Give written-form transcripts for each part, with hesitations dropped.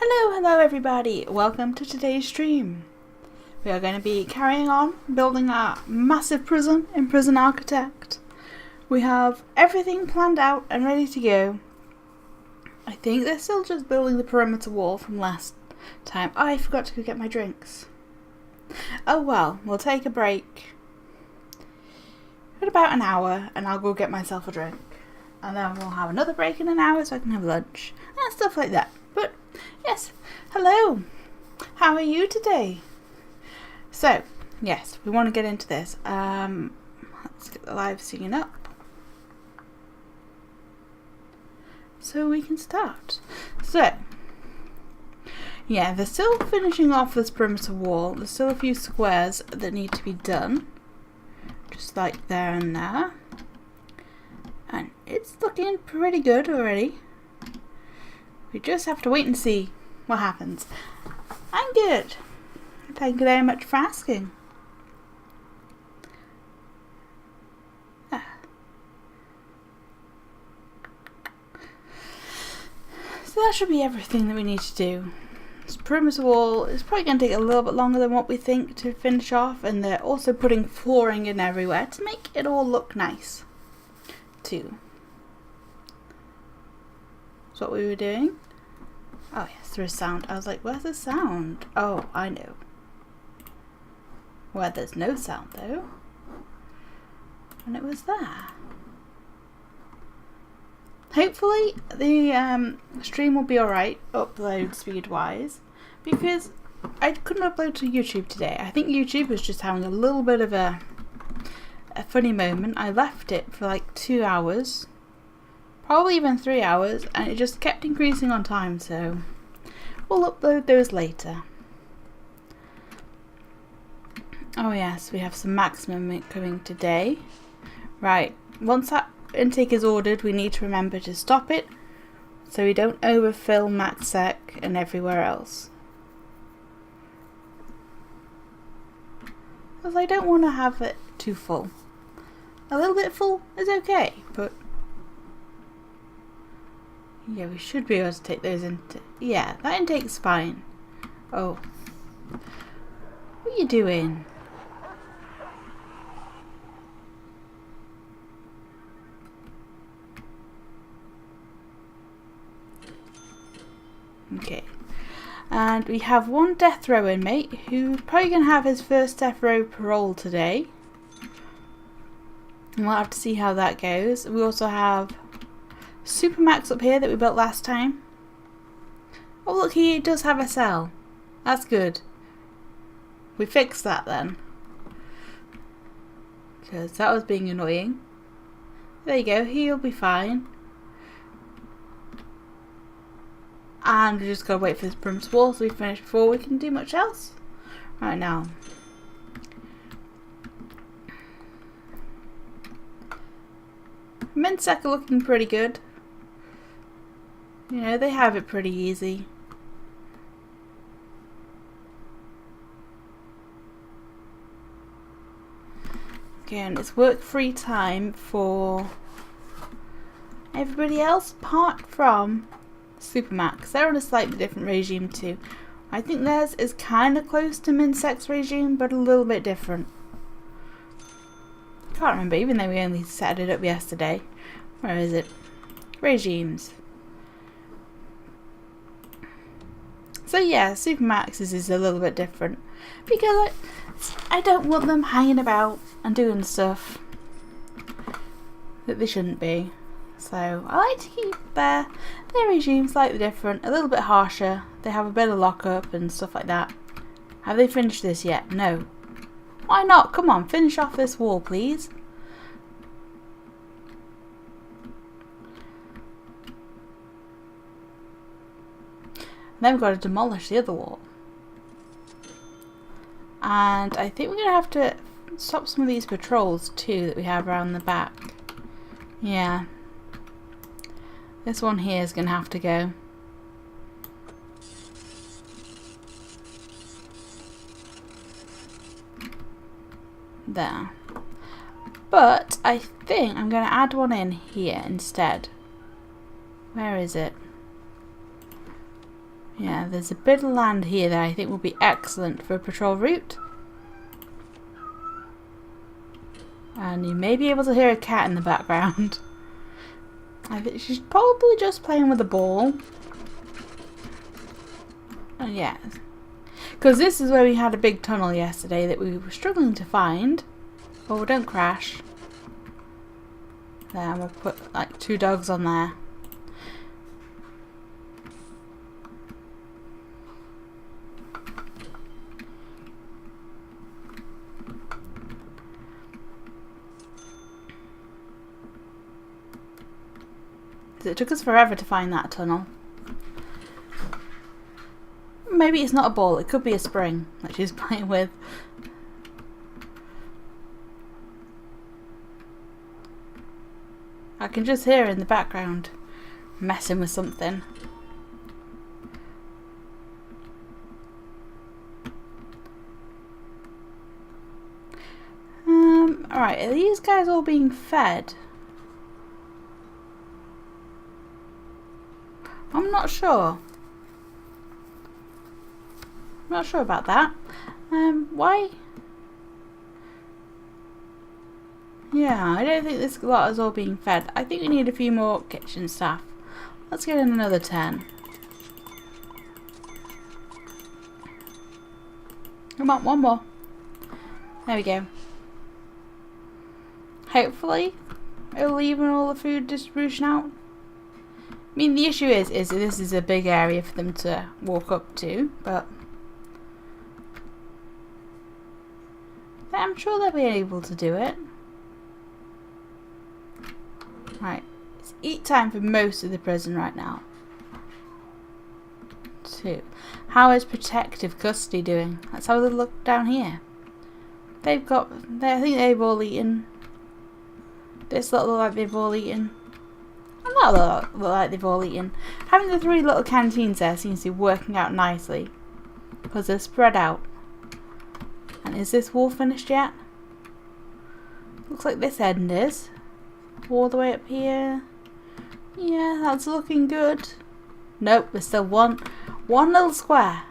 Hello everybody! Welcome to today's stream. We are going to be carrying on building our massive prison in Prison Architect. We have everything planned out and ready to go. I think they're still just building the perimeter wall from last time. Oh, I forgot to go get my drinks. Oh well, we'll take a break in about an hour and I'll go get myself a drink. And then we'll have another break in an hour so I can have lunch and stuff like that. But yes, hello, how are you today? So yes, we want to get into this. Let's get the live scene up so we can start. So yeah, they're still finishing off this perimeter wall. There's still a few squares that need to be done, just like there and there, and it's looking pretty good already. We just have to wait and see what happens. I'm good. Thank you very much for asking. So that should be everything that we need to do. This perimeter wall is probably going to take a little bit longer than what we think to finish off, and they're also putting flooring in everywhere to make it all look nice too. That's what we were doing. Oh yes, there is sound. I was like, where's the sound? Oh, I know. Where there's no sound though. And it was there. Hopefully the stream will be alright, upload speed wise, because I couldn't upload to YouTube today. I think YouTube was just having a little bit of a funny moment. I left it for like 2 hours. Probably even 3 hours, and it just kept increasing on time, so we'll upload those later. Oh yes, we have some maximum coming today. Right, once that intake is ordered, we need to remember to stop it so we don't overfill max sec and everywhere else. Because I don't want to have it too full. A little bit full is okay, but yeah, we should be able to take those into. Yeah, that intake's fine. Oh. What are you doing? Okay. And we have one death row inmate who's probably going to have his first death row parole today. And we'll have to see how that goes. We also have Supermax up here that we built last time. Oh look, he does have a cell. That's good. We fixed that then, because that was being annoying. There you go, he'll be fine. And we just gotta wait for this perimeter wall to be finished before we can do much else. Right now. Minsec are looking pretty good. You know, they have it pretty easy. Okay, and it's work-free time for everybody else apart from Supermax. They're on a slightly different regime too. I think theirs is kind of close to Minsec's regime, but a little bit different. I can't remember, even though we only set it up yesterday. Where is it? Regimes. So yeah, Supermax's is a little bit different, because I don't want them hanging about and doing stuff that they shouldn't be. So I like to keep their regime slightly different, a little bit harsher. They have a bit of lockup and stuff like that. Have they finished this yet? No. Why not? Come on, finish off this wall, please. And then we've got to demolish the other wall. And I think we're going to have to stop some of these patrols too that we have around the back. Yeah. This one here is going to have to go. There. But I think I'm going to add one in here instead. Where is it? Yeah, there's a bit of land here that I think will be excellent for a patrol route. And you may be able to hear a cat in the background. I think she's probably just playing with a ball. And yeah. Because this is where we had a big tunnel yesterday that we were struggling to find. Oh, don't crash. There, I'm going to put like 2 dogs on there. It took us forever to find that tunnel. Maybe it's not a ball, it could be a spring that she's playing with. I can just hear her in the background messing with something. Alright, are these guys all being fed? I'm not sure. I'm not sure about that. Why? Yeah, I don't think this lot is all being fed. I think we need a few more kitchen staff. Let's get in another 10. Come on, one more. There we go. Hopefully, it'll even all the food distribution out. I mean, the issue is this is a big area for them to walk up to, but I'm sure they'll be able to do it. Right, it's eat time for most of the prison right now. 2. How is protective custody doing? Let's have a little look down here. I think they've all eaten. This lot look like they've all eaten. And that look like they've all eaten. Having the 3 little canteens there seems to be working out nicely, because they're spread out. And is this wall finished yet? Looks like this end is. All the way up here. Yeah, that's looking good. Nope, there's still one little square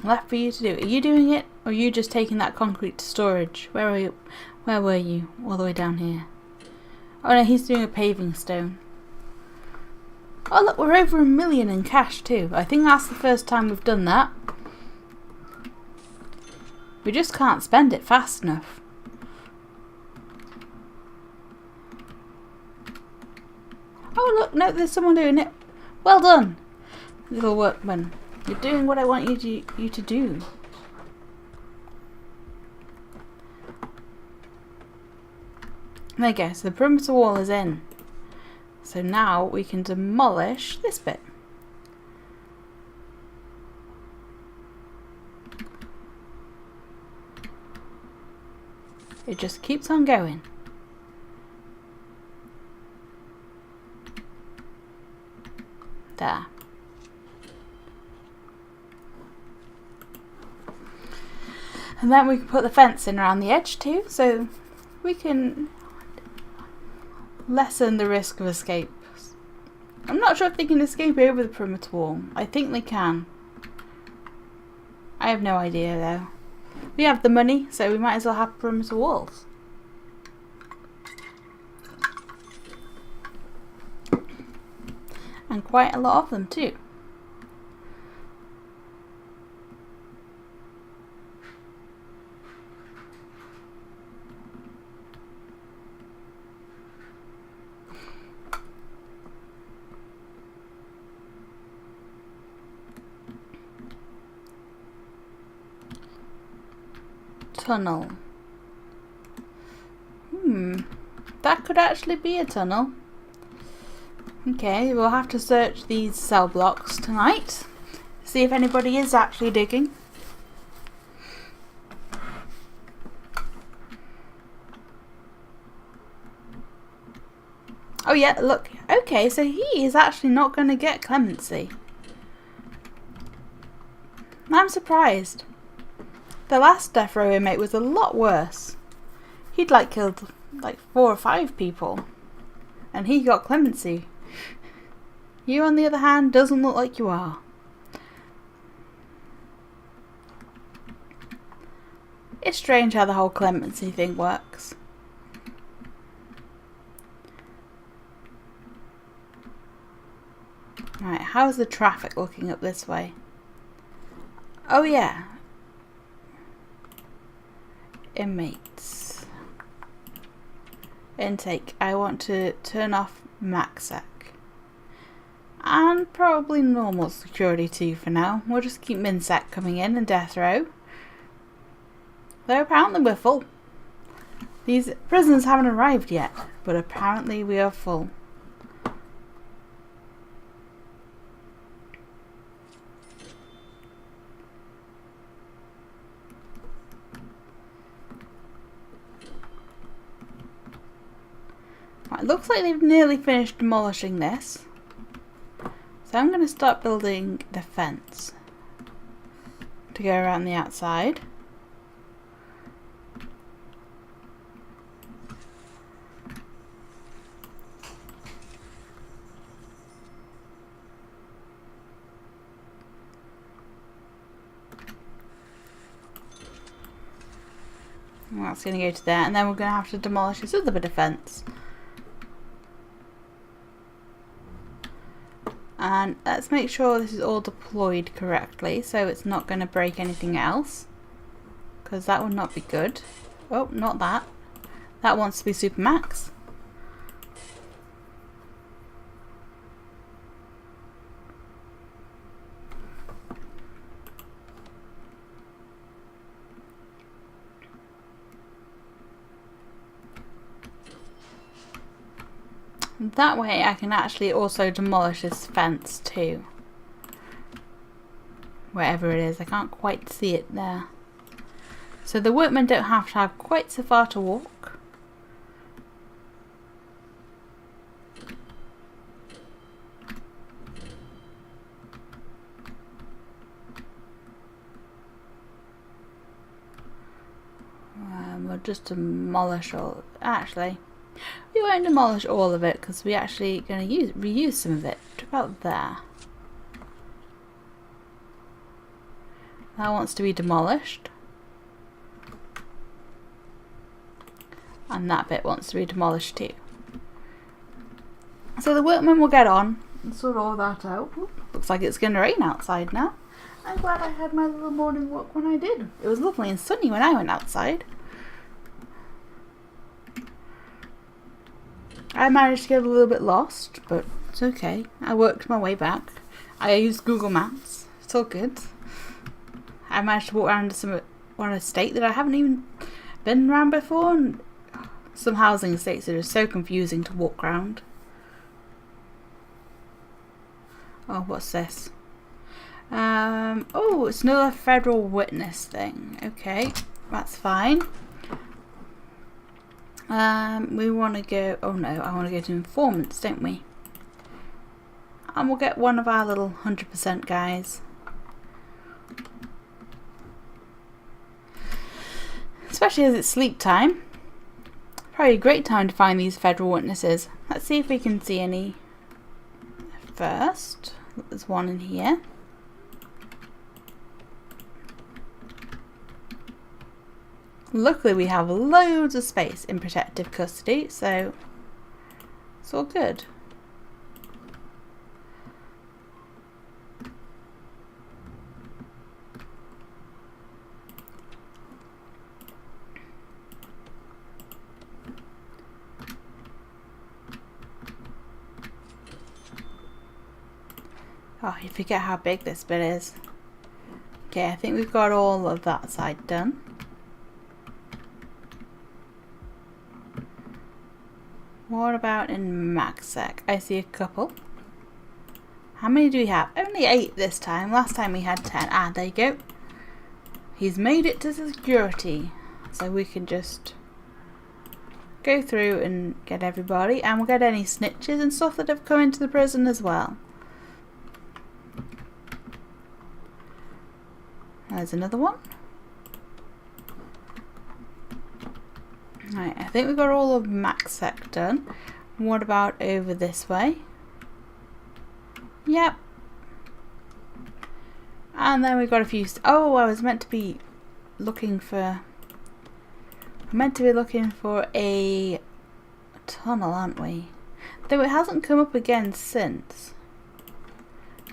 left for you to do. Are you doing it, or are you just taking that concrete to storage? Where are you? Where were you? All the way down here. Oh no, he's doing a paving stone. Oh look, we're over 1 million in cash too. I think that's the first time we've done that. We just can't spend it fast enough. Oh look, no, there's someone doing it. Well done, little workman. You're doing what I want you to do. There you go, so the perimeter wall is in. So now we can demolish this bit. It just keeps on going. There. And then we can put the fence in around the edge too, so we can lessen the risk of escape. I'm not sure if they can escape over the perimeter wall. I think they can. I have no idea though. We have the money, so we might as well have perimeter walls. And quite a lot of them too. Tunnel. That could actually be a tunnel. Okay, we'll have to search these cell blocks tonight. See if anybody is actually digging. Oh yeah, look. Okay, so he is actually not going to get clemency. I'm surprised. The last death row inmate was a lot worse. He'd killed 4 or 5 people. And he got clemency. You, on the other hand, doesn't look like you are. It's strange how the whole clemency thing works. Right, how's the traffic looking up this way? Oh yeah. Inmates. Intake. I want to turn off MaxSec. And probably normal security too for now. We'll just keep MinSec coming in and death row. Though apparently we're full. These prisoners haven't arrived yet, but apparently we are full. Right, looks like they've nearly finished demolishing this. So I'm going to start building the fence to go around the outside. And that's going to go to there, and then we're going to have to demolish this other bit of fence. And let's make sure this is all deployed correctly so it's not going to break anything else, because that would not be good. Oh, not that. That wants to be super max. That way I can actually also demolish this fence too. Wherever it is, I can't quite see it there. So the workmen don't have to have quite so far to walk. We'll just demolish all. Actually, we won't demolish all of it because we're actually going to reuse some of it. About there. That wants to be demolished. And that bit wants to be demolished too. So the workmen will get on and sort all that out. Ooh, looks like it's going to rain outside now. I'm glad I had my little morning walk when I did. It was lovely and sunny when I went outside. I managed to get a little bit lost, but it's okay. I worked my way back. I used Google Maps. It's all good. I managed to walk around one estate that I haven't even been around before, and some housing estates are just so confusing to walk around. Oh, what's this? Oh, it's another federal witness thing. Okay, that's fine. We want to go, oh no, I want to go to informants, don't we? And we'll get one of our little 100% guys. Especially as it's sleep time. Probably a great time to find these federal witnesses. Let's see if we can see any first. There's one in here. Luckily we have loads of space in protective custody, so it's all good. Oh, you forget how big this bit is. Okay, I think we've got all of that side done. What about in MaxSec? I see a couple. How many do we have? Only 8 this time. Last time we had 10. Ah, there you go. He's made it to security. So we can just go through and get everybody. And we'll get any snitches and stuff that have come into the prison as well. There's another one. Right, I think we've got all of MaxSec done. What about over this way? Yep. And then we've got a few... Oh, I was meant to be looking for We're meant to be looking for a tunnel, aren't we? Though it hasn't come up again since.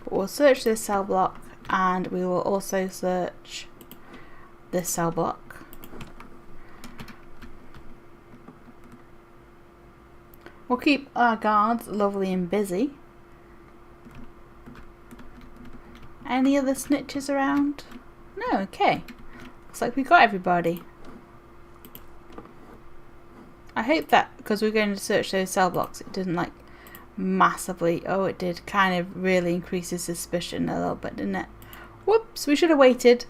But we'll search this cell block and we will also search this cell block. We'll keep our guards lovely and busy. Any other snitches around? No, okay. Looks like we got everybody. I hope that because we're going to search those cell blocks, it didn't like massively. Oh, it did kind of really increase his suspicion a little bit, didn't it? Whoops, we should have waited.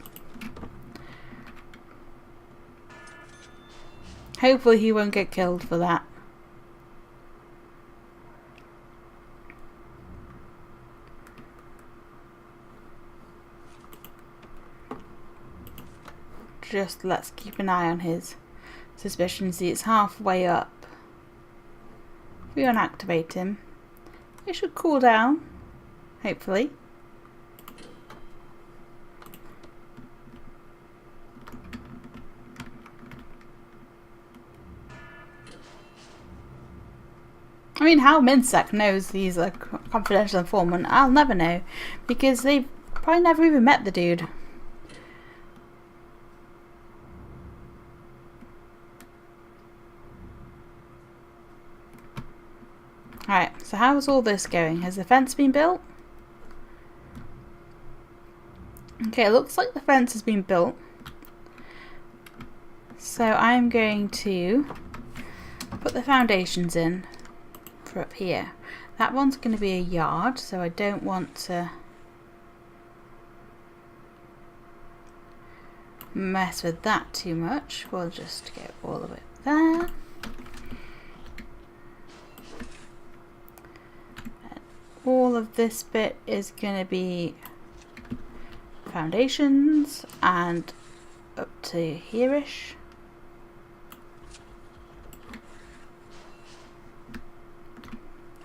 Hopefully he won't get killed for that. Just let's keep an eye on his suspicion. See, it's halfway up. If we unactivate him, it should cool down, hopefully. I mean, how Minsec knows he's a confidential informant, I'll never know, because they've probably never even met the dude. Alright, so how's all this going? Has the fence been built? Okay, it looks like the fence has been built. So I'm going to put the foundations in for up here. That one's going to be a yard, so I don't want to mess with that too much. We'll just go all the way there. All of this bit is going to be foundations and up to here-ish.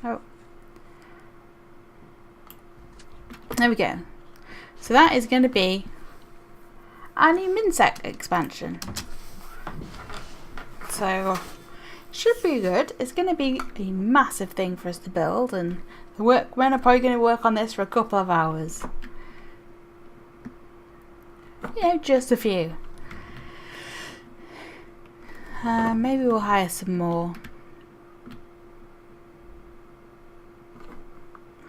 Oh. There we go. So that is going to be our new Minsec expansion. So should be good. It's going to be a massive thing for us to build, and the workmen are probably going to work on this for a couple of hours. You know, just a few. Maybe we'll hire some more.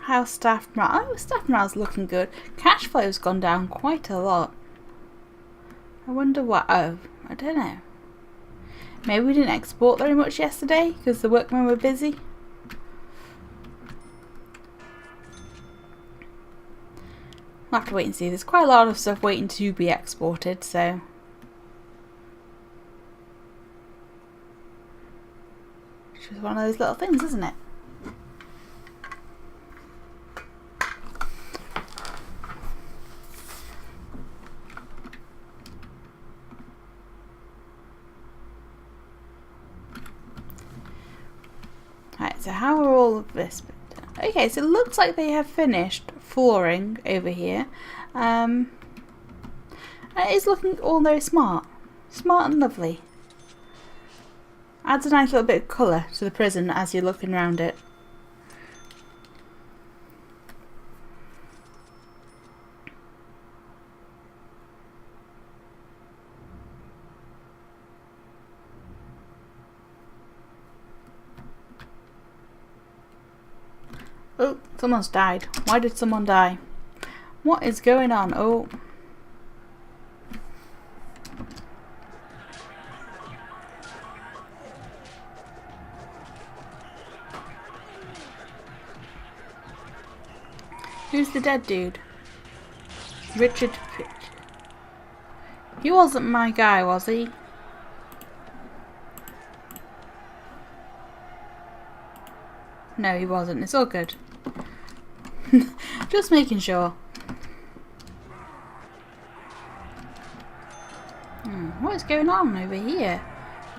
How's staff morale? Oh, staff morale's looking good. Cash flow's gone down quite a lot. I wonder what. Oh, I don't know. Maybe we didn't export very much yesterday because the workmen were busy. We'll have to wait and see. There's quite a lot of stuff waiting to be exported, so. Which is one of those little things, isn't it? Right, so how are all of this? Okay, so it looks like they have finished flooring over here. It is looking all very smart. Smart and lovely. Adds a nice little bit of colour to the prison as you're looking around it. Oh, someone's died. Why did someone die? What is going on? Oh. Who's the dead dude? Richard Pitch. He wasn't my guy, was he? No, he wasn't. It's all good. Just making sure. What is going on over here?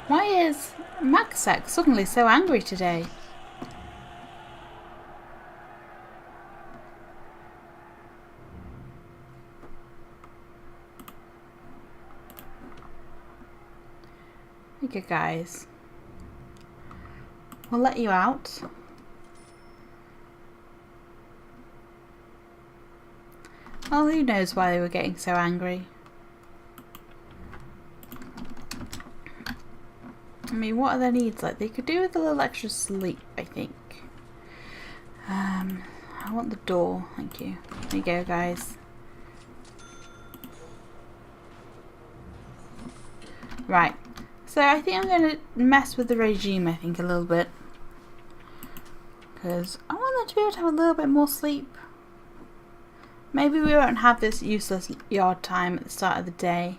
Why is Maxek suddenly so angry today? Okay, guys. We'll let you out. Well, who knows why they were getting so angry. I mean, what are their needs? Like, they could do with a little extra sleep, I think. I want the door. Thank you. There you go, guys. Right. So I think I'm going to mess with the regime, I think, a little bit. Because I want them to be able to have a little bit more sleep. Maybe we won't have this useless yard time at the start of the day.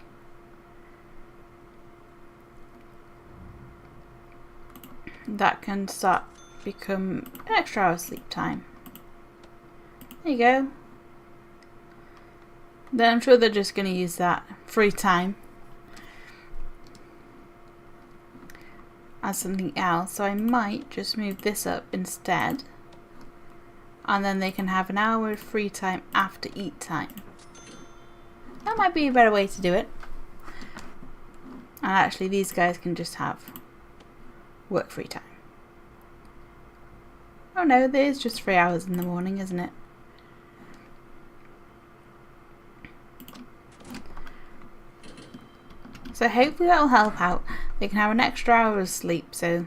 That can become an extra hour sleep time. There you go. Then I'm sure they're just going to use that free time as something else. So I might just move this up instead. And then they can have an hour of free time after eat time. That might be a better way to do it. And actually these guys can just have work free time. Oh no, there's just 3 hours in the morning, isn't it? So hopefully that will help out. They can have an extra hour of sleep, so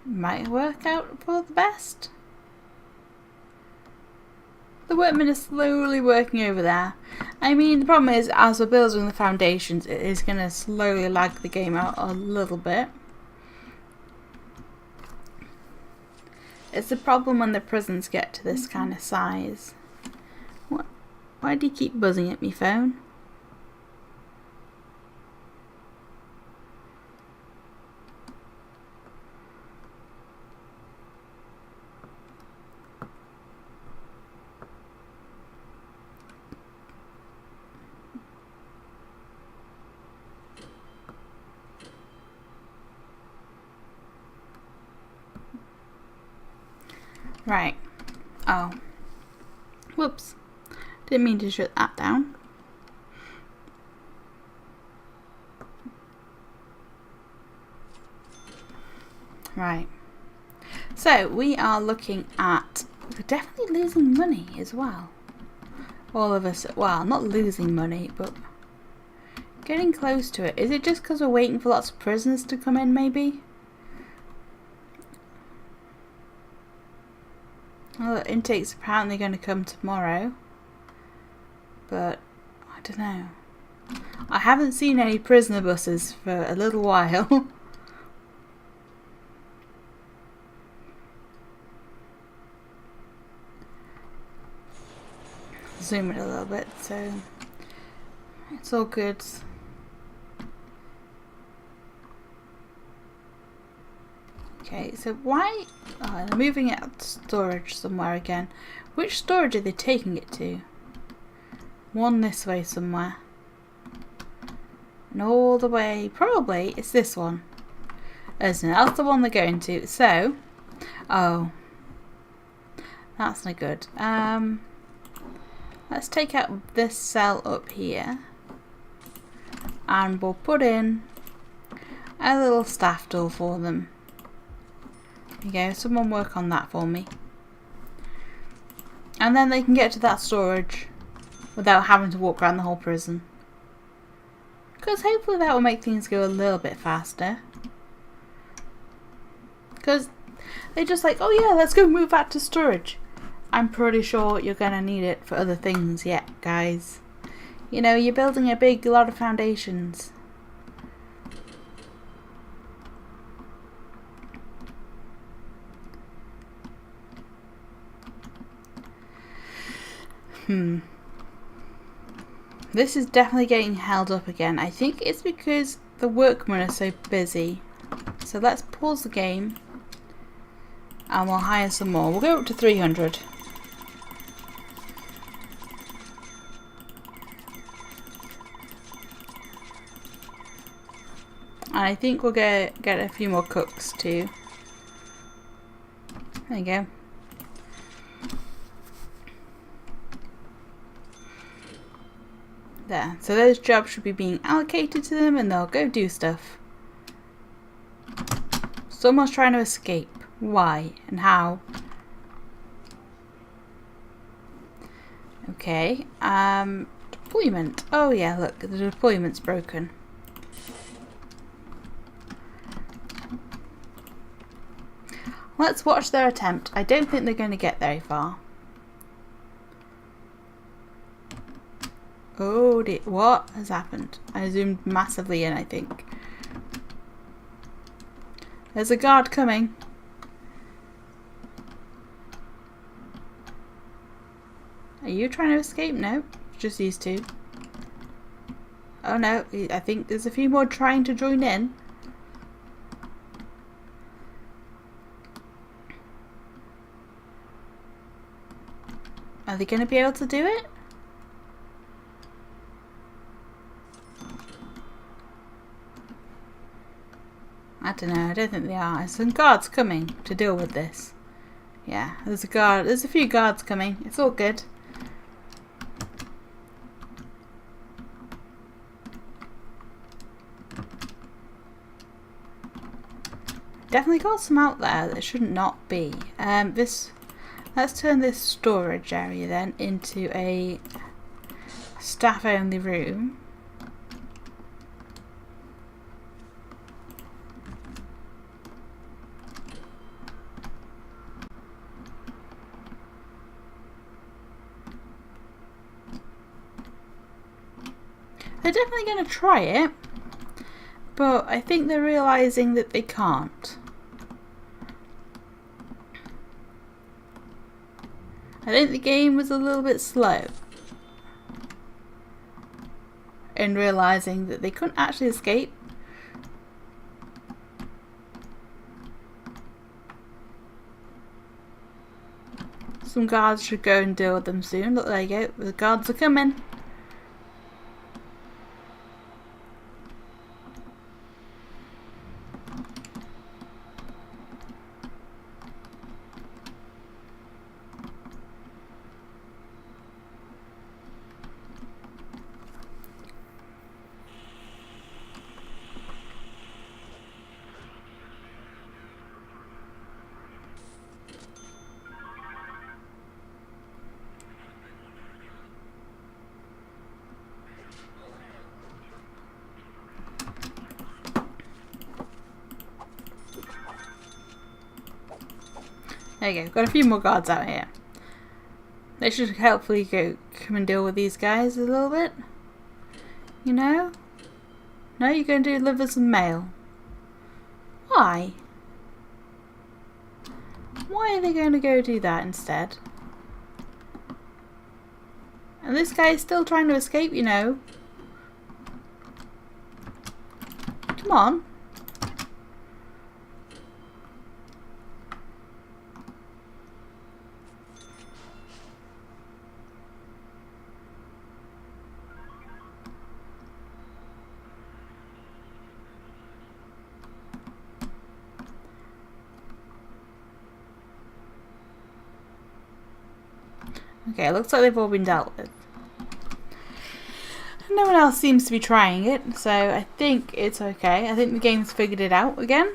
might work out for the best. The workmen are slowly working over there. I mean, the problem is, as we're building the foundations, it is going to slowly lag the game out a little bit. It's the problem when the prisons get to this kind of size. What? Why do you keep buzzing at me, phone? Right. Oh. Whoops. Didn't mean to shut that down. Right. So we are looking at, we're definitely losing money as well. All of us, well, not losing money, but getting close to it. Is it just because we're waiting for lots of prisoners to come in, maybe? Well, the intake's apparently going to come tomorrow. But, I don't know. I haven't seen any prisoner buses for a little while. Zoom it a little bit, so it's all good. Okay, so why... Oh, they're moving it out to storage somewhere again. Which storage are they taking it to? One this way somewhere. And all the way... Probably it's this one. Isn't it? That's the one they're going to. So... Oh. That's not good. Let's take out this cell up here. And we'll put in a little staff door for them. There you go, someone work on that for me. And then they can get to that storage without having to walk around the whole prison. Because hopefully that will make things go a little bit faster. Because they're just like, oh yeah, let's go move back to storage. I'm pretty sure you're going to need it for other things yet, guys. You know, you're building a lot of foundations. This is definitely getting held up again. I think it's because the workmen are so busy. So let's pause the game. And we'll hire some more. We'll go up to 300. And I think we'll get a few more cooks too. There you go. there. So those jobs should be being allocated to them and they'll go do stuff. Someone's trying to escape. Why and how? Okay. Deployment. Oh yeah, look, the deployment's broken. Let's watch their attempt. I don't think they're going to get very far. Oh dear, what has happened? I zoomed massively in, I think. There's a guard coming. Are you trying to escape? No, just these two. Oh no, I think there's a few more trying to join in. Are they going to be able to do it? I don't know, I don't think they are. There's some guards coming to deal with this. Yeah, there's a few guards coming. It's all good. Definitely got some out there that shouldn't not be. Let's turn this storage area then into a staff only room. They're definitely going to try it, but I think they're realising that they can't. I think the game was a little bit slow in realising that they couldn't actually escape. Some guards should go and deal with them soon. Look, there you go. The guards are coming. There you go, got a few more guards out here. They should helpfully come and deal with these guys a little bit. You know? No, you're going to deliver some mail. Why? Why are they going to go do that instead? And this guy is still trying to escape, you know. Come on. Okay, it looks like they've all been dealt with. No one else seems to be trying it, so I think it's okay. I think the game's figured it out again.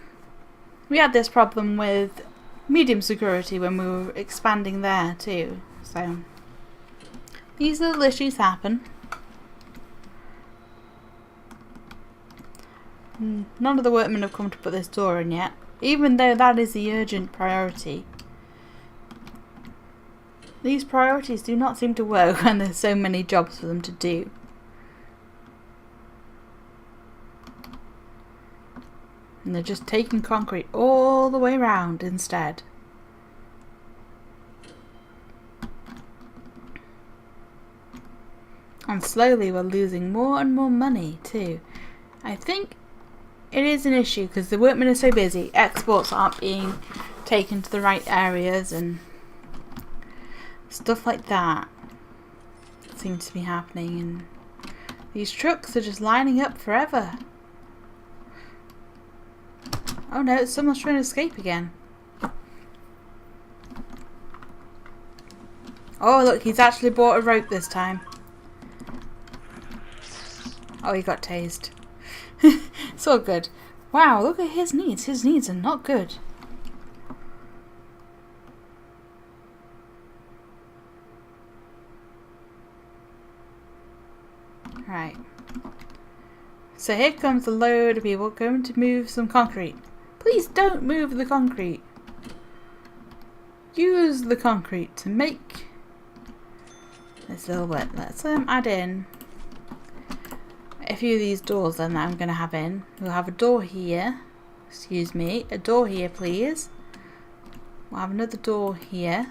We had this problem with medium security when we were expanding there too, so these little issues happen. None of the workmen have come to put this door in yet, even though that is the urgent priority. These priorities do not seem to work when there's so many jobs for them to do. And they're just taking concrete all the way around instead. And slowly we're losing more and more money too. I think it is an issue because the workmen are so busy. Exports aren't being taken to the right areas and stuff like that seems to be happening, and these trucks are just lining up forever. Oh no, someone's trying to escape again. Oh look, he's actually bought a rope this time. Oh, he got tased. It's all good. Wow, look at his needs. His needs are not good. Right. So here comes a load of people going to move some concrete. Please don't move the concrete. Use the concrete to make this little bit. Let's add in a few of these doors then that I'm going to have in. We'll have a door here. Excuse me. A door here, please. We'll have another door here.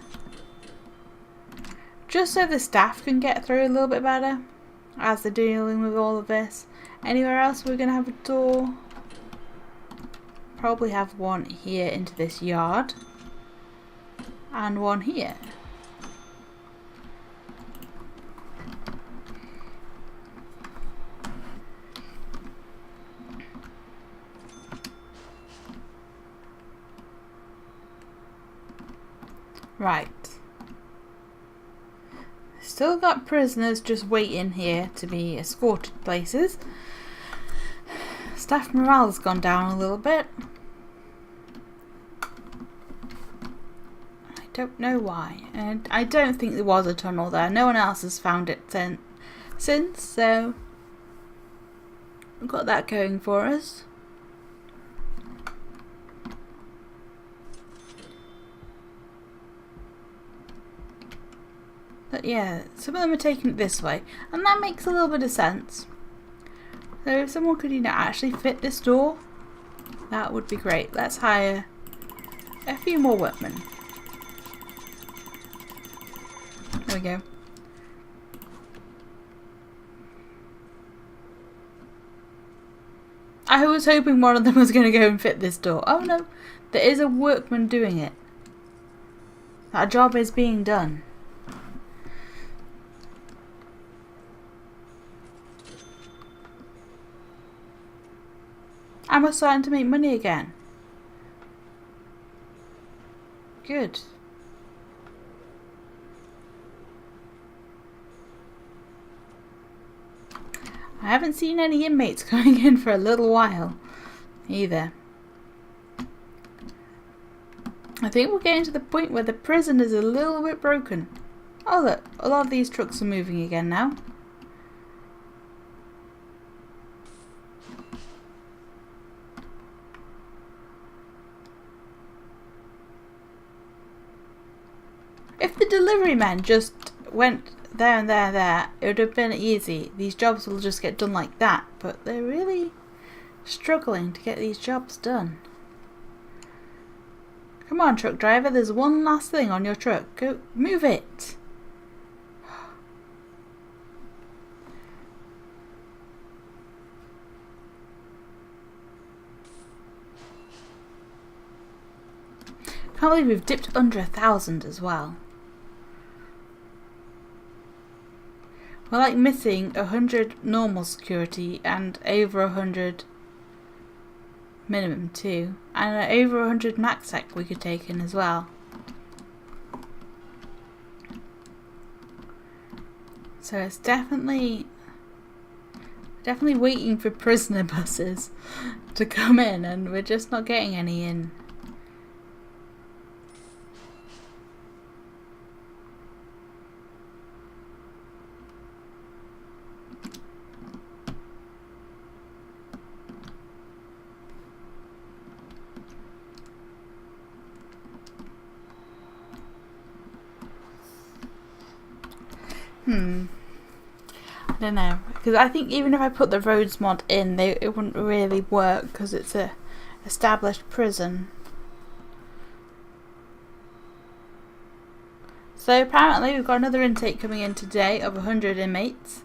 Just so the staff can get through a little bit better as they're dealing with all of this. Anywhere else we're going to have a door. Probably have one here into this yard. And one here. Right. Still got prisoners just waiting here to be escorted places. Staff morale has gone down a little bit. I don't know why. And I don't think there was a tunnel there. No one else has found it since, so we've got that going for us. But yeah, some of them are taking it this way, and that makes a little bit of sense. So if someone could, actually fit this door, that would be great. Let's hire a few more workmen. There we go. I was hoping one of them was going to go and fit this door. Oh no, there is a workman doing it. That job is being done. And we're starting to make money again. Good. I haven't seen any inmates coming in for a little while either. I think we're getting to the point where the prison is a little bit broken. Oh look, a lot of these trucks are moving again now. If the delivery men just went there and there and there, it would have been easy. These jobs will just get done like that, but they're really struggling to get these jobs done. Come on, truck driver, there's one last thing on your truck. Go, move it. Can't believe we've dipped under 1,000 as well. We're like missing 100 normal security and over 100 minimum too, and over 100 max sec we could take in as well. So it's definitely waiting for prisoner buses to come in, and we're just not getting any in. I don't know, because I think even if I put the roads mod in, it wouldn't really work because it's a established prison. So apparently we've got another intake coming in today of 100 inmates.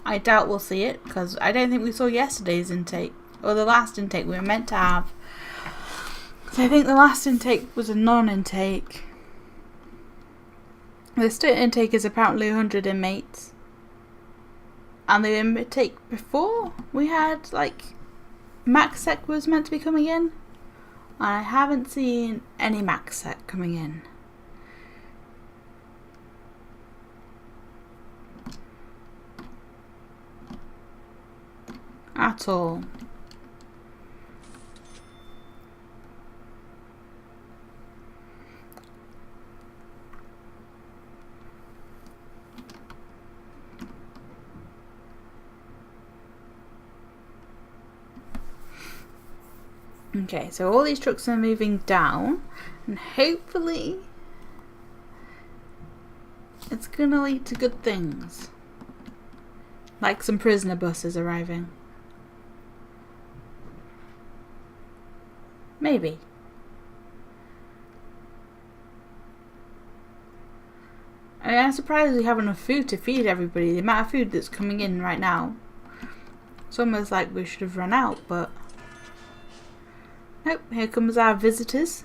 I doubt we'll see it because I don't think we saw yesterday's intake or the last intake we were meant to have. So I think the last intake was a non-intake. The student intake is apparently 100 inmates. And the intake before we had, like, MaxSec was meant to be coming in. I haven't seen any MaxSec coming in. at all. Okay, so all these trucks are moving down, and hopefully it's gonna lead to good things. Like some prisoner buses arriving. Maybe. I mean, I'm surprised we have enough food to feed everybody. The amount of food that's coming in right now. It's almost like we should have run out, but... Nope, here comes our visitors.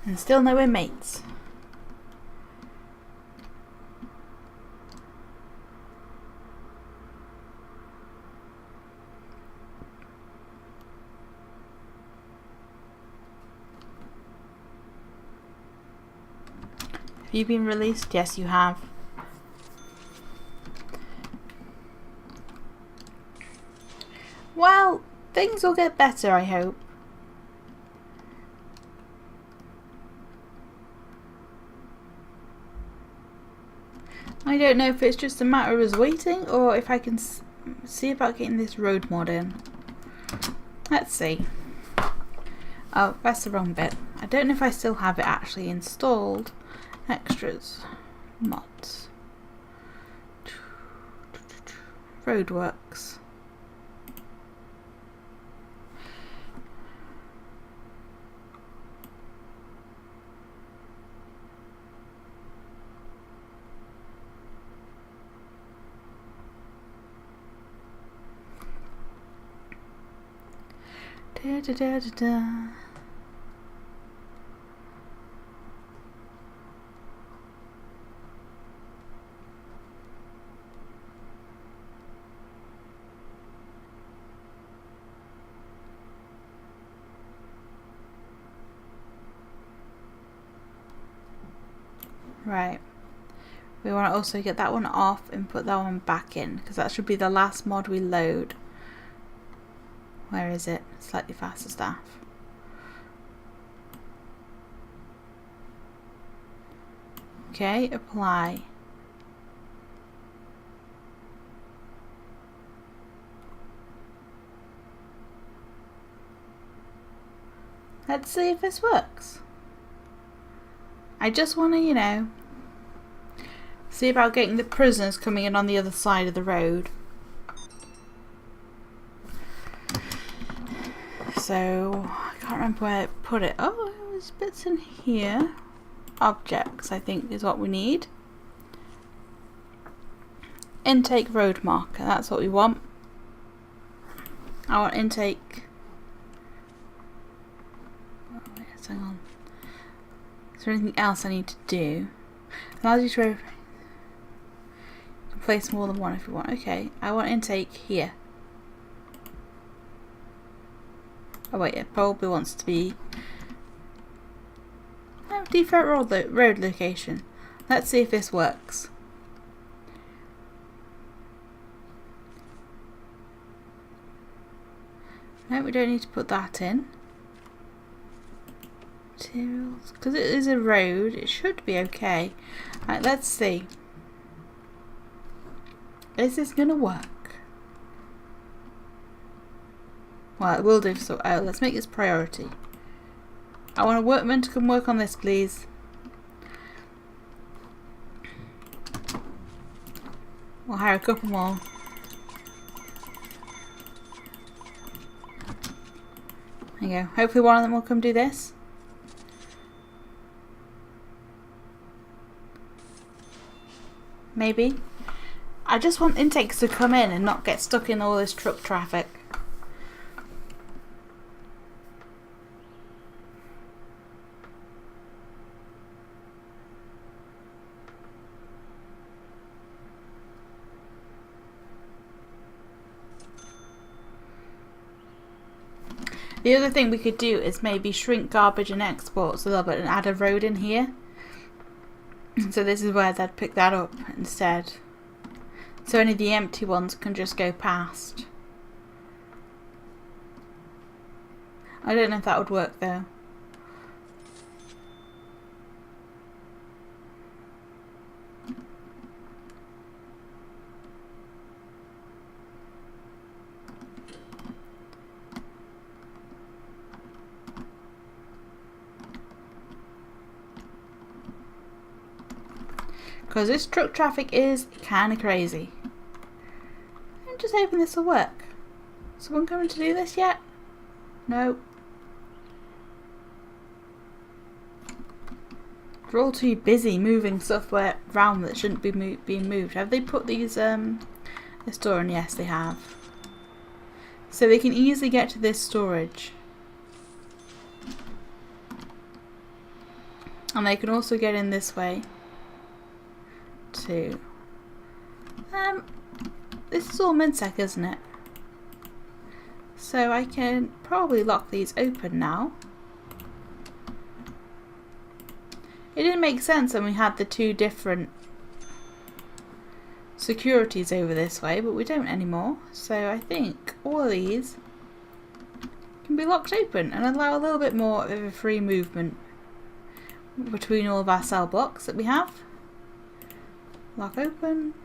And still no inmates. Have you been released? Yes, you have. Well, things will get better, I hope. I don't know if it's just a matter of us waiting or if I can see about getting this road mod in. Let's see. Oh, that's the wrong bit. I don't know if I still have it actually installed. Extras. Mods. Roadworks. Da, da, da, da, da. Right. We want to also get that one off and put that one back in because that should be the last mod we load. Where is it? Slightly faster staff. Okay, apply. Let's see if this works. I just want to, you know, see about getting the prisoners coming in on the other side of the road. So, I can't remember where I put it. Oh, it was bits in here. Objects, I think, is what we need. Intake road marker, that's what we want. I want intake. Oh, yes, hang on. Is there anything else I need to do? Allows you to you can place more than one if you want. Okay, I want intake here. Oh wait, it probably wants to be default road location. Let's see if this works. No, we don't need to put that in. Materials, because it is a road, it should be okay. Right, let's see. Is this gonna work? Well, it will do. So let's make this priority. I want a workman to come work on this, please. We'll hire a couple more. There you go. Hopefully one of them will come do this. Maybe. I just want intakes to come in and not get stuck in all this truck traffic. The other thing we could do is maybe shrink garbage and exports a little bit and add a road in here. So this is where they'd pick that up instead. So only the empty ones can just go past. I don't know if that would work though. Because this truck traffic is kind of crazy. I'm just hoping this will work. Someone coming to do this yet? No. They're all too busy moving stuff around that shouldn't be being moved. Have they put these this door in? Yes, they have. So they can easily get to this storage. And they can also get in this way. Too. This is all Minsec, isn't it? So I can probably lock these open now. It didn't make sense when we had the two different securities over this way, but we don't anymore. So I think all of these can be locked open and allow a little bit more of a free movement between all of our cell blocks that we have. Lock open,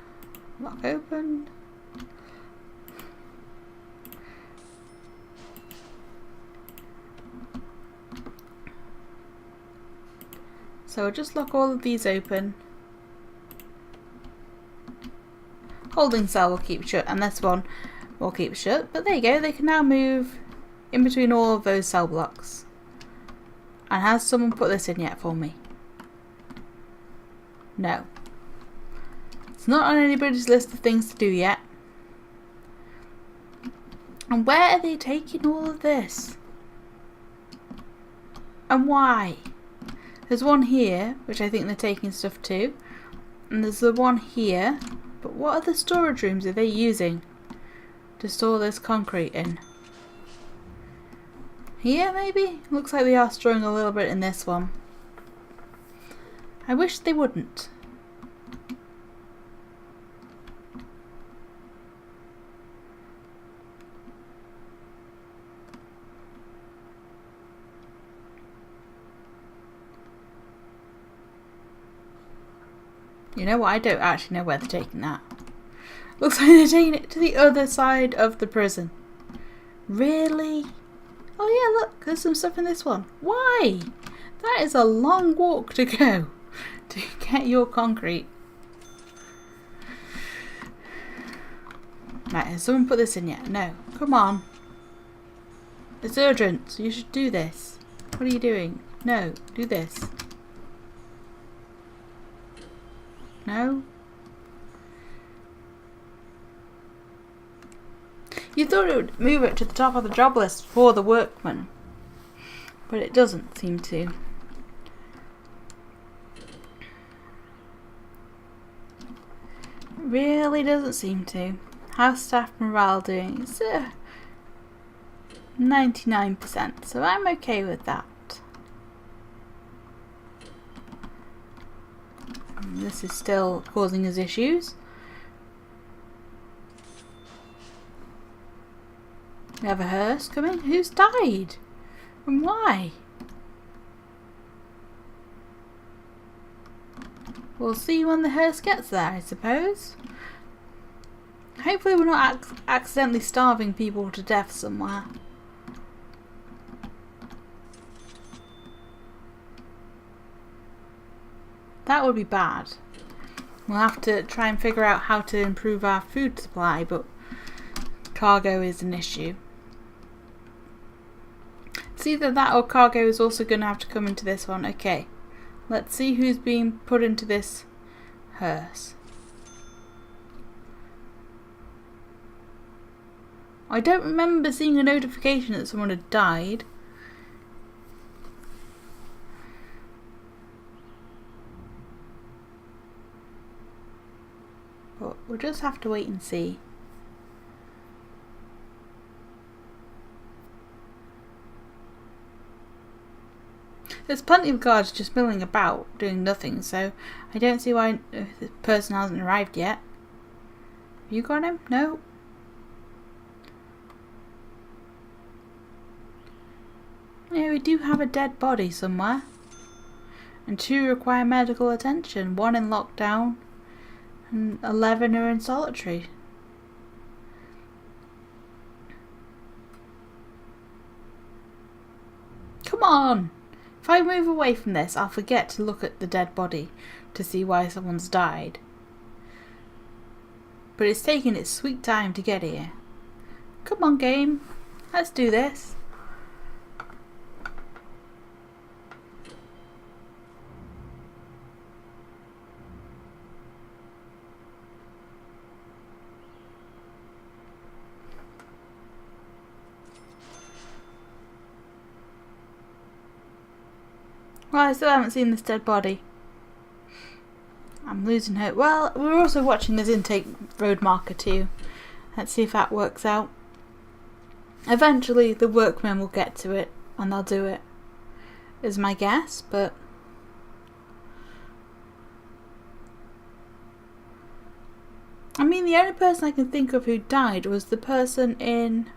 lock open. So we'll just lock all of these open. Holding cell will keep shut and this one will keep shut. But there you go, they can now move in between all of those cell blocks. And has someone put this in yet for me? No. It's not on anybody's list of things to do yet. And where are they taking all of this? And why? There's one here, which I think they're taking stuff to. And there's the one here. But what other storage rooms are they using to store this concrete in? Here, maybe? Looks like they are storing a little bit in this one. I wish they wouldn't. You know what? I don't actually know where they're taking that. Looks like they're taking it to the other side of the prison. Really? Oh yeah, look, there's some stuff in this one. Why? That is a long walk to go to get your concrete. Right, has someone put this in yet? No. Come on. It's urgent, so you should do this. What are you doing? No, do this. No? You thought it would move it to the top of the job list for the workmen, but it doesn't seem to. It really doesn't seem to. How's staff morale doing? It's 99%, so I'm okay with that. This is still causing us issues. We have a hearse coming. Who's died? And why? We'll see when the hearse gets there, I suppose. Hopefully we're not accidentally starving people to death somewhere. That would be bad. We'll have to try and figure out how to improve our food supply, but cargo is an issue. It's either that or cargo is also going to have to come into this one. Okay, let's see who's being put into this hearse. I don't remember seeing a notification that someone had died. But we'll just have to wait and see. There's plenty of guards just milling about, doing nothing, so I don't see why the person hasn't arrived yet. Have you got him? No? Yeah, we do have a dead body somewhere. And 2 require medical attention. 1 in lockdown and 11 are in solitary. Come on! If I move away from this, I'll forget to look at the dead body to see why someone's died. But it's taking its sweet time to get here. Come on, game. Let's do this. Well, I still haven't seen this dead body. I'm losing hope. Well, we're also watching this intake road marker too. Let's see if that works out. Eventually the workmen will get to it and they'll do it, is my guess, but I mean, the only person I can think of who died was the person in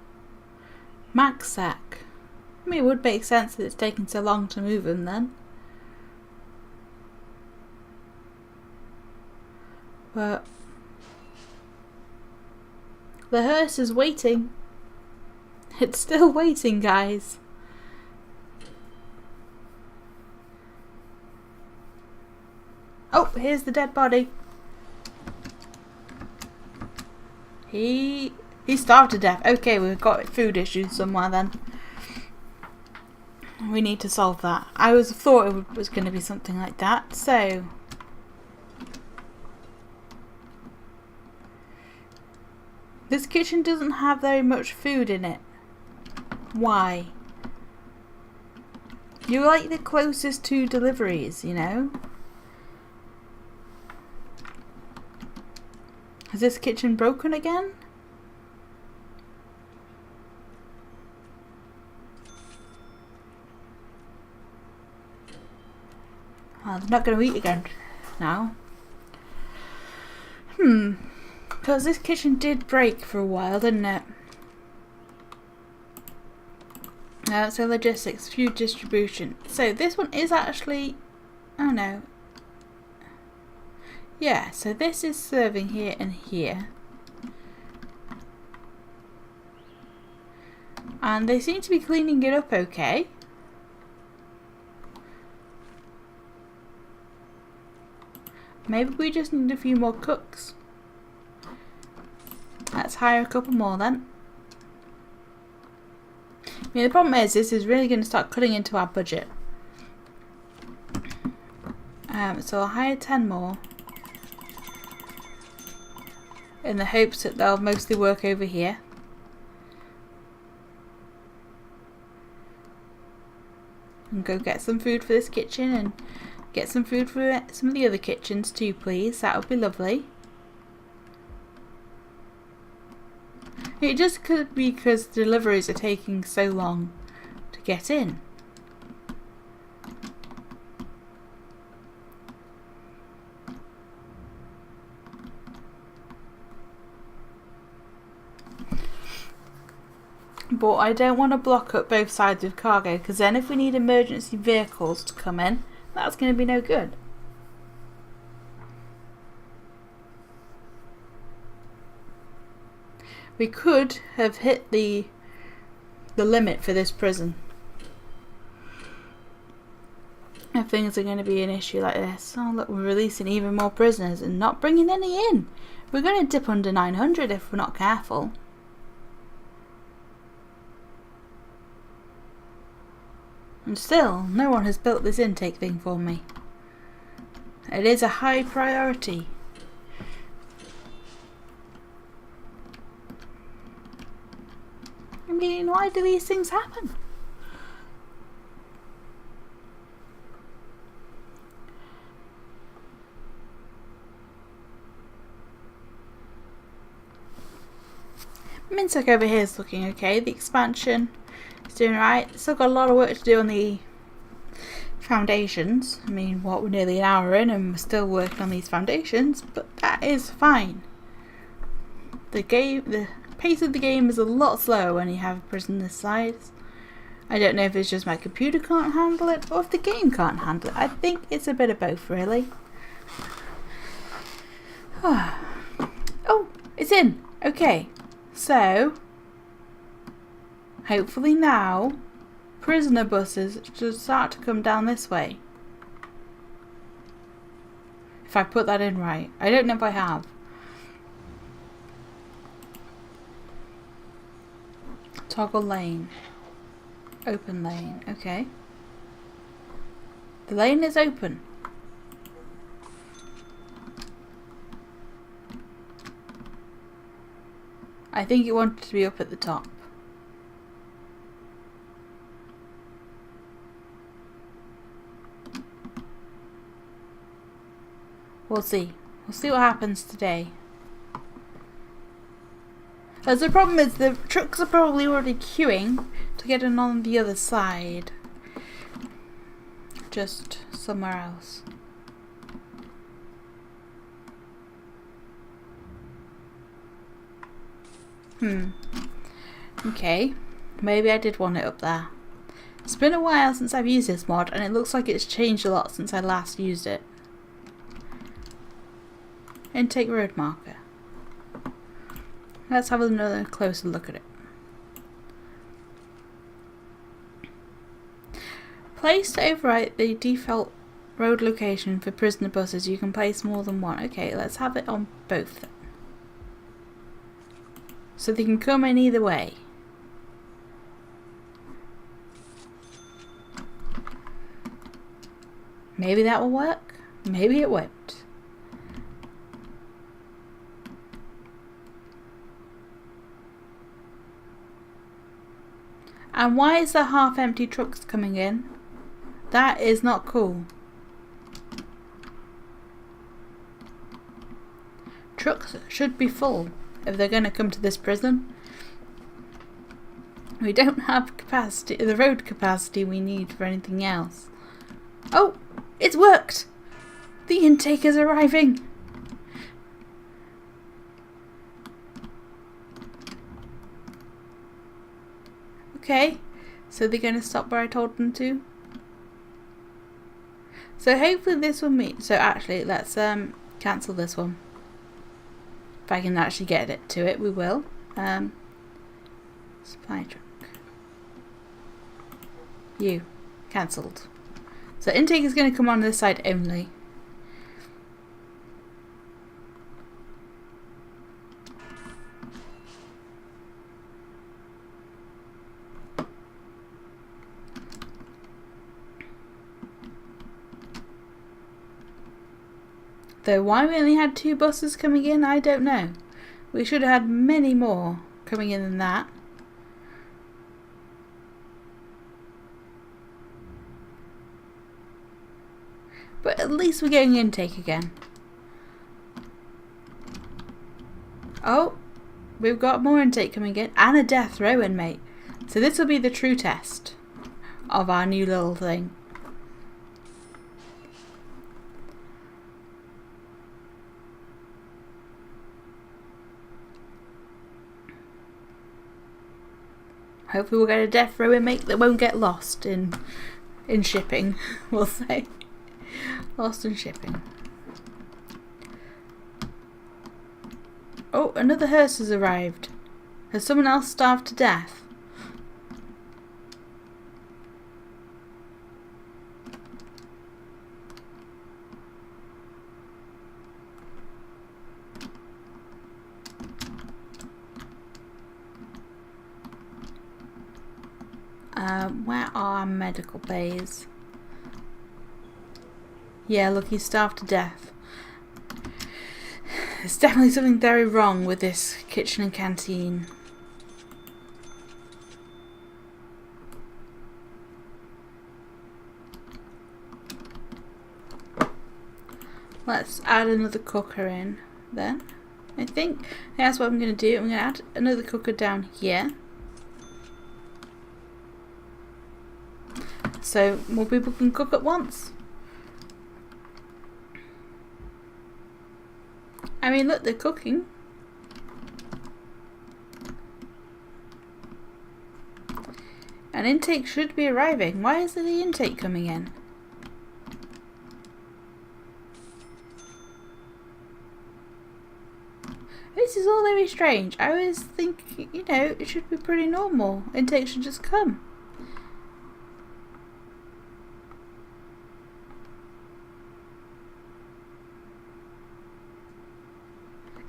Maxsack. I mean, it would make sense that it's taken so long to move him then. But the hearse is waiting. It's still waiting, guys. Oh, here's the dead body. He starved to death. Okay, we've got food issues somewhere then. We need to solve that. I thought it was going to be something like that. So this kitchen doesn't have very much food in it. Why? You're like the closest to deliveries, you know? Is this kitchen broken again? Oh, they're not going to eat again now. Because this kitchen did break for a while, didn't it? So logistics, food distribution. So this one is actually... Oh no. Yeah, so this is serving here and here. And they seem to be cleaning it up okay. Maybe we just need a few more cooks. Let's hire a couple more then. I mean, the problem is this is really going to start cutting into our budget. So I'll hire 10 more. In the hopes that they'll mostly work over here. And go get some food for this kitchen and get some food for some of the other kitchens too, please. That would be lovely. It just could be because deliveries are taking so long to get in. But I don't want to block up both sides with cargo, because then if we need emergency vehicles to come in, that's going to be no good. We could have hit the limit for this prison. If things are going to be an issue like this. Oh look, we're releasing even more prisoners and not bringing any in. We're going to dip under 900 if we're not careful. And still, no one has built this intake thing for me. It is a high priority. I mean, why do these things happen? Minsk over here is looking okay. The expansion is doing right. Still got a lot of work to do on the foundations. I mean, what, we're nearly an hour in and we're still working on these foundations, but that is fine. The pace of the game is a lot slower when you have a prison this size. I don't know if it's just my computer can't handle it or if the game can't handle it. I think it's a bit of both, really. Oh, it's in. Okay, so hopefully now prisoner buses should start to come down this way. If I put that in right. I don't know if I have. Toggle lane. Open lane. Okay. The lane is open. I think it wanted to be up at the top. We'll see. We'll see what happens today. As the problem is the trucks are probably already queuing to get in on the other side. Just somewhere else. Okay. Maybe I did want it up there. It's been a while since I've used this mod and it looks like it's changed a lot since I last used it. Intake road marker. Let's have another closer look at it. Place to overwrite the default road location for prisoner buses. You can place more than one. Okay, let's have it on both then. So they can come in either way. Maybe that will work. Maybe it won't. And why is there half-empty trucks coming in? That is not cool. Trucks should be full if they're going to come to this prison. We don't have capacity, the road capacity we need for anything else. Oh, it's worked! The intake is arriving! Okay, so they're going to stop where I told them to. So hopefully this will meet. So actually, let's cancel this one. If I can actually get it to it, we will. Supply truck. You. Cancelled. So intake is going to come on this side only. Though why we only had 2 buses coming in, I don't know. We should have had many more coming in than that. But at least we're getting intake again. Oh, we've got more intake coming in and a death row inmate. So this will be the true test of our new little thing. Hopefully we'll get a death row inmate that won't get lost in shipping, we'll say. Lost in shipping. Oh, another hearse has arrived. Has someone else starved to death? Where are our medical bays? Yeah, look, he's starved to death. There's definitely something very wrong with this kitchen and canteen. Let's add another cooker in then. I think that's what I'm going to do. I'm going to add another cooker down here. so more people can cook at once. I mean, look, they're cooking. An intake should be arriving. Why isn't the intake coming in? This is all very strange. I always think, you know, it should be pretty normal. Intake should just come.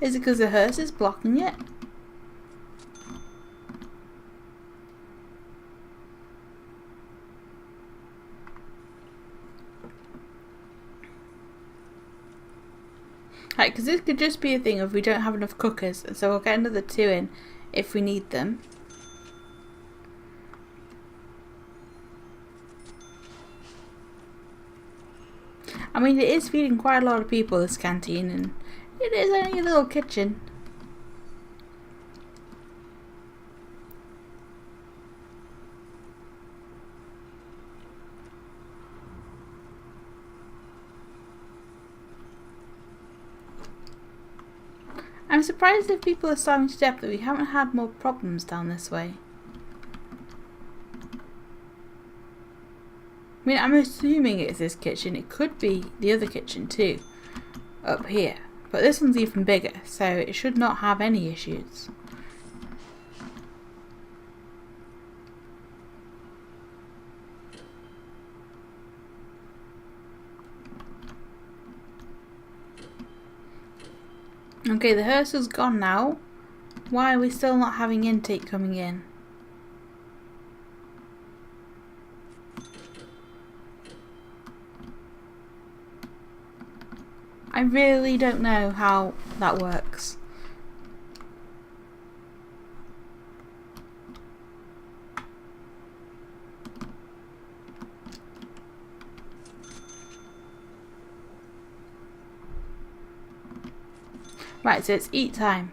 Is it because the hearse is blocking it? Right, because this could just be a thing of we don't have enough cookers, so we'll get another 2 in if we need them. I mean, it is feeding quite a lot of people, this canteen, and it is only a little kitchen. I'm surprised if people are starving to death that we haven't had more problems down this way. I mean, I'm assuming it's this kitchen. It could be the other kitchen too, up here. But this one's even bigger, so it should not have any issues. Okay, the hearse is gone now. Why are we still not having intake coming in? I really don't know how that works. Right, so it's eat time.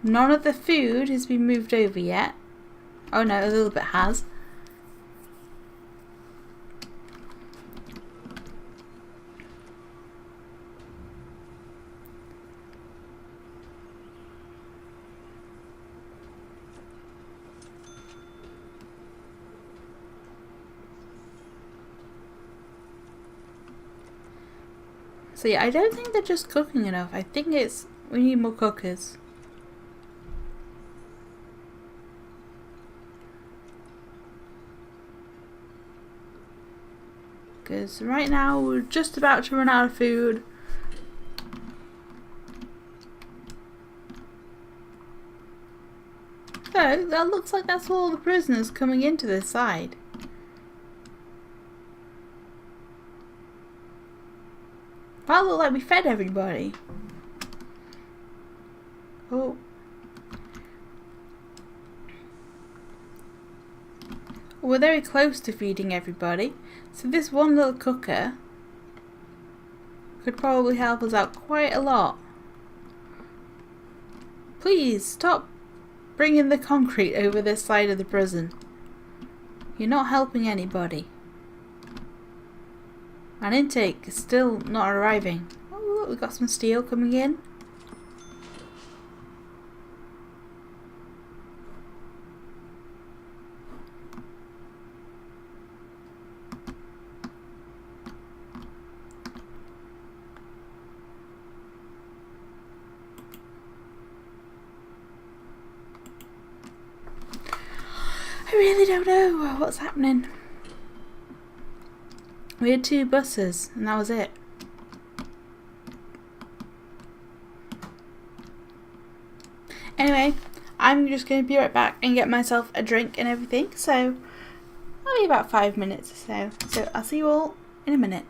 None of the food has been moved over yet. Oh no, a little bit has. So yeah, I don't think they're just cooking enough. I think it's we need more cookers. Because right now we're just about to run out of food. So that looks like that's all the prisoners coming into this side. That looked like we fed everybody. Oh. We're very close to feeding everybody. So this one little cooker could probably help us out quite a lot. Please stop bringing the concrete over this side of the prison. You're not helping anybody. And intake is still not arriving. Oh look, we've got some steel coming in. I really don't know what's happening. We had 2 buses and that was it. Anyway, I'm just going to be right back and get myself a drink and everything. So, I'll be about 5 minutes or so. So, I'll see you all in a minute.